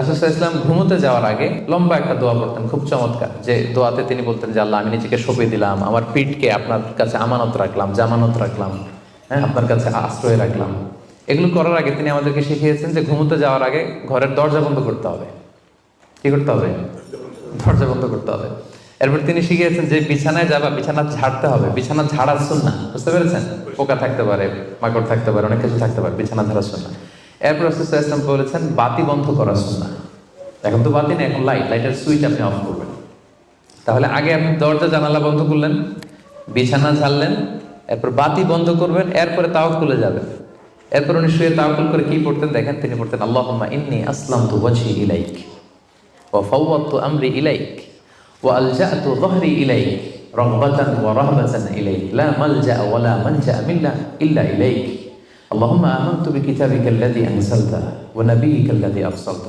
রাসূল সাল্লাল্লাহু আলাইহি ওয়াসাল্লাম ঘুমোতে যাওয়ার আগে লম্বা একটা দোয়া পড়তেন, খুব চমৎকার। যে দোয়াতে তিনি বলতেন যে আল্লাহ, আমি নিজেকে সঁপে দিলাম, আমার পিঠকে আপনার কাছে আমানত রাখলাম, জামানত রাখলাম, হ্যাঁ, আপনার কাছে আশ্রয় রাখলাম। এগুলো করার আগে তিনি আমাদেরকে শিখিয়েছেন যে ঘুমোতে যাওয়ার আগে ঘরের দরজা বন্ধ করতে হবে। কি করতে হবে? দরজা বন্ধ করতে হবে। এরপর তিনি শিখিয়েছেন যে বিছানায় যাবা, বিছানা ঝাড়তে হবে। বিছানা ঝাড়ার সুন্নাহ, বুঝতে পেরেছেন? পোকা থাকতে পারে, মাকড় থাকতে পারে, অনেক কিছু থাকতে পারে, বিছানা ঝাড়ার সুন্নাহ। এরপর রাসূল সাল্লাল্লাহু আলাইহি ওয়াসাল্লাম বলেছেন বাতি বন্ধ করার সুন্নাহ। এখন তো বাতি নেই, এখন লাইটের সুইচ আপনি অফ করবেন। তাহলে আগে আপনি দরজা জানালা বন্ধ করলেন, বিছানা ঝাড়লেন, এরপর বাতি বন্ধ করবেন, এরপরে তাওয়াক্কুলে যাবেন। এরপর উনি শুয়ে তাওয়াক্কুল করে কি পড়তেন দেখেন, তিনি পড়তেন আল্লাহুম্মা ইন্নী আসলামতু ওয়াজহি ইলাইক ওয়া ফাওয়াদতু আমরি ইলাইক ওয়া আলজা'তু যহরি ইলাইক রাগবাতান ওয়া রাহবাতান ইলাইক লা মালজা'a ওয়া লা মানজা'a মিন্না ইল্লা ইলাইক আল্লাহুম্মা আমানতু বিকিতাবিকাল্লাযী আনজালতা ওয়া নাবিয়্যিকাল্লাযী আরসালতা